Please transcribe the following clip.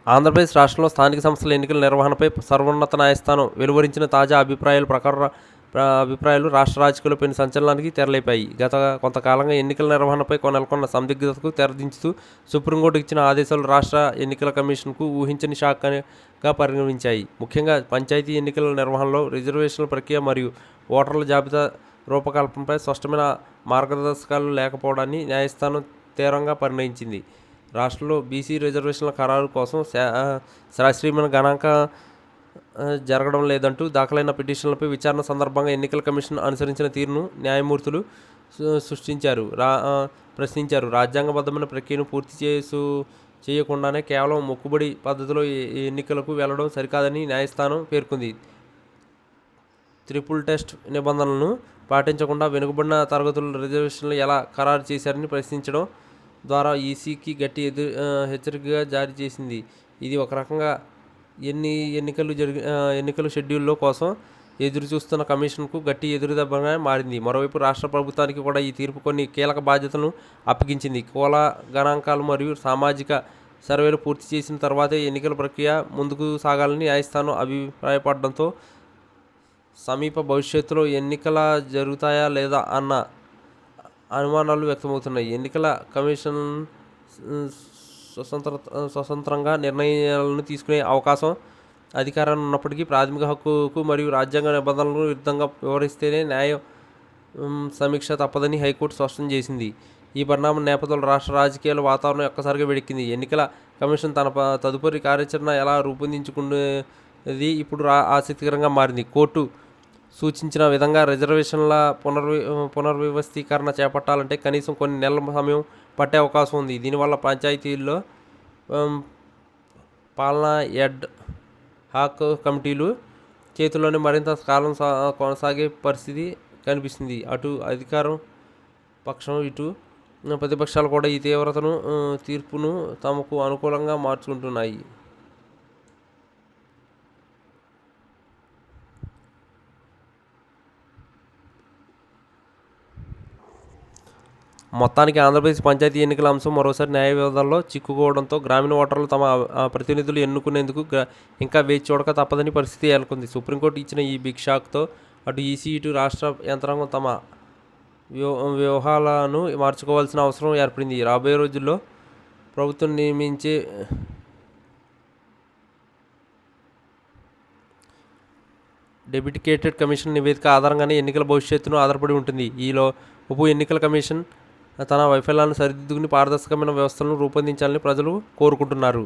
ఆంధ్రప్రదేశ్ రాష్ట్రంలో స్థానిక సంస్థల ఎన్నికల నిర్వహణపై సర్వోన్నత న్యాయస్థానం వెలువరించిన తాజా అభిప్రాయాలు రాష్ట్ర రాజకీయాల్లో పెను సంచలనానికి తెరలేపాయి. గత కొంతకాలంగా ఎన్నికల నిర్వహణపై నెలకొన్న సందిగ్ధతకు తెరదించుతూ సుప్రీంకోర్టు ఇచ్చిన ఆదేశాలు రాష్ట్ర ఎన్నికల కమిషన్కు ఊహించని షాక్గా పరిగణించాయి. ముఖ్యంగా పంచాయతీ ఎన్నికల నిర్వహణలో రిజర్వేషన్ల ప్రక్రియ మరియు ఓటర్ల జాబితా రూపకల్పనపై స్పష్టమైన మార్గదర్శకాలు లేకపోవడాన్ని న్యాయస్థానం తీవ్రంగా పరిగణించింది. రాష్ట్రంలో బీసీ రిజర్వేషన్ల ఖరారు కోసం శాస్త్రీయమైన గణాంక జరగడం లేదంటూ దాఖలైన పిటిషన్లపై విచారణ సందర్భంగా ఎన్నికల కమిషన్ అనుసరించిన తీరును న్యాయమూర్తులు ప్రశ్నించారు. రాజ్యాంగబద్ధమైన ప్రక్రియను పూర్తి చేయకుండానే కేవలం మొక్కుబడి పద్ధతిలో ఎన్నికలకు వెళ్లడం సరికాదని న్యాయస్థానం పేర్కొంది. త్రిపుల్ టెస్ట్ నిబంధనలను పాటించకుండా వెనుకబడిన తరగతుల రిజర్వేషన్లు ఎలా ఖరారు చేశారని ప్రశ్నించడం ద్వారా ఈసీకి గట్టి హెచ్చరికగా జారీ చేసింది. ఇది ఒక రకంగా ఎన్నికల షెడ్యూల్లో కోసం ఎదురు చూస్తున్న కమిషన్కు గట్టి ఎదురుదెబ్బగా మారింది. మరోవైపు రాష్ట్ర ప్రభుత్వానికి కూడా ఈ తీర్పు కొన్ని కీలక బాధ్యతలను అప్పగించింది. కుల గణాంకాలు మరియు సామాజిక సర్వేలు పూర్తి చేసిన తర్వాతే ఎన్నికల ప్రక్రియ ముందుకు సాగాలని న్యాయస్థానం అభిప్రాయపడడంతో సమీప భవిష్యత్తులో ఎన్నికల జరుగుతాయా లేదా అన్న అనుమానాలు వ్యక్తమవుతున్నాయి. ఎన్నికల కమిషన్ స్వతంత్రంగా నిర్ణయాలను తీసుకునే అధికారాన్ని ఉన్నప్పటికీ ప్రాథమిక హక్కుకు మరియు రాజ్యాంగ నిబంధనలకు విరుద్ధంగా వ్యవహరిస్తేనే న్యాయ సమీక్ష తప్పదని హైకోర్టు స్పష్టం చేసింది. ఈ పరిణామం నేపథ్యంలో రాష్ట్ర రాజకీయాల వాతావరణం ఒక్కసారిగా వేడెక్కింది. ఎన్నికల కమిషన్ తన తదుపరి కార్యాచరణ ఎలా రూపొందించుకునేది ఇప్పుడు ఆసక్తికరంగా మారింది. కోర్టు సూచించిన విధంగా రిజర్వేషన్ల పునర్వ్యవస్థీకరణ చేపట్టాలంటే కనీసం కొన్ని నెలల సమయం పట్టే అవకాశం ఉంది. దీనివల్ల పంచాయతీల్లో పాలనా ఎడ్ హాక్ కమిటీలు చేతుల్లోనే మరింత కాలం కొనసాగే పరిస్థితి కనిపిస్తుంది. అటు అధికారం పక్షం ఇటు ప్రతిపక్షాలు కూడా ఈ తీర్పును తమకు అనుకూలంగా మార్చుకుంటున్నాయి. మొత్తానికి ఆంధ్రప్రదేశ్ పంచాయతీ ఎన్నికల అంశం మరోసారి న్యాయ వివాదాల్లో చిక్కుకోవడంతో గ్రామీణ ఓటర్లు తమ ప్రతినిధులు ఎన్నుకునేందుకు ఇంకా వేచి చూడక తప్పదని పరిస్థితి ఏర్కొంది. సుప్రీంకోర్టు ఇచ్చిన ఈ బిగ్ షాక్తో అటు ఈసీ ఇటు రాష్ట్ర యంత్రాంగం తమ వ్యూహాలను మార్చుకోవాల్సిన అవసరం ఏర్పడింది. రాబోయే రోజుల్లో ప్రభుత్వం నియమించే డెడికేటెడ్ కమిషన్ నివేదిక ఆధారంగానే ఎన్నికల భవిష్యత్తును ఆధారపడి ఉంటుంది. ఉప ఎన్నికల కమిషన్ తన వైఫల్యాలను సరిదిద్దుకుని పారదర్శకమైన వ్యవస్థలను రూపొందించాలని ప్రజలు కోరుకుంటున్నారు.